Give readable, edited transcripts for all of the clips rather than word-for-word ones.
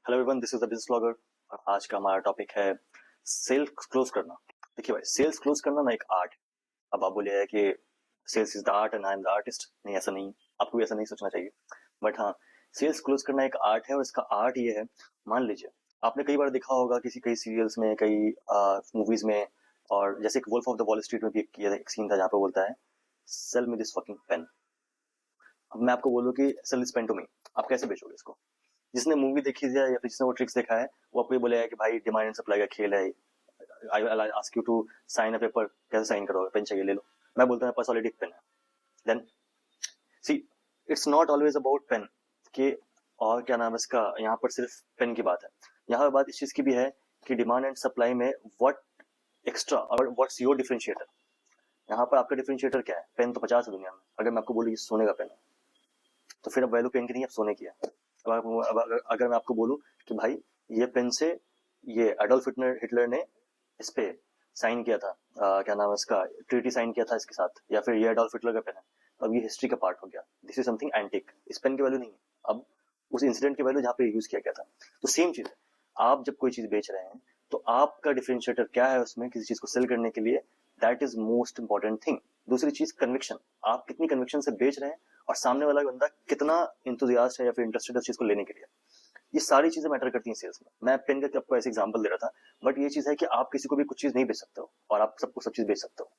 Hello everyone, this is the business blogger और आज का हमारा टॉपिक है सेल्स क्लोज करना। देखिए भाई, सेल्स क्लोज करना ना एक आर्ट। अब आप बोले कि sales is the art and I am the artist. नहीं, ऐसा नहीं, आपको भी ऐसा नहीं सोचना चाहिए। बट हाँ, सेल्स क्लोज करना एक आर्ट है और इसका आर्ट ये है। मान लीजिए, आपने कई बार देखा होगा किसी कई सीरियल्स में, कई मूवीज में, और जैसे एक wolf of the wall street में भी एक सीन था जहाँ पे बोलता है, sell me this fucking pen. अब मैं आपको बोलूँ कि sell this pen to me, आप कैसे बेचोगे इसको? जिसने मूवी देखी है या फिर जिसने वो ट्रिक्स देखा है, वो आपको ये बोलेगा कि भाई डिमांड एंड सप्लाई का खेल है। I will ask you to sign a paper, कैसे साइन करोगे? पेन चाहिए, ले लो। मैं बोलता हूँ पास ऑलरेडी पेन है। Then see, it's not always about pen के, और क्या नाम है इसका, यहाँ पर सिर्फ पेन की बात है। यहाँ पर बात इस चीज की भी है कि डिमांड एंड सप्लाई में व्हाट एक्स्ट्रा और व्हाट्स योर डिफरेंशिएटर। यहाँ पर आपका डिफरेंशिएटर क्या है? पेन तो 50 है दुनिया में। अगर मैं आपको बोलूँ ये सोने का पेन है, तो फिर अब वैल्यू पेन की नहीं, अब सोने की है। अब अगर मैं आपको बोलूं कि भाई ये पेन से ये एडोल्फ हिटलर ने इस पे साइन किया था, क्या नाम है इसका, ट्रीटी साइन किया था इसके साथ, या फिर ये एडोल्फ हिटलर का पेन है, तो अब ये हिस्ट्री का पार्ट हो गया। This is something antique. इस पेन की वैल्यू नहीं है अब, उस इंसिडेंट की वैल्यू जहाँ पे यूज किया गया था। तो सेम चीज है, आप जब कोई चीज बेच रहे हैं तो आपका डिफरेंशिएटर क्या है उसमें किसी चीज को सेल करने के लिए, that is most important thing. दूसरी चीज कन्विक्शन, आप कितनी कन्विक्शन से बेच रहे हैं और सामने वाला बंदा कितना इंतुजियास्ट है या फिर इंटरेस्टेड है उस चीज को लेने के लिए। ये सारी चीजें मैटर करती हैं सेल्स में। मैं पेन का आपको ऐसे एग्जांपल दे रहा था, बट ये चीज है कि आप किसी को भी कुछ चीज नहीं बेच सकते हो और आप सबको सब चीज बेच सकते हो।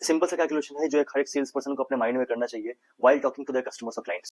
सिंपल सा कैलकुलेशन है जो एक हर एक सेल्स पर्सन को अपने माइंड में करना चाहिए while talking to their customers और क्लाइंट्स।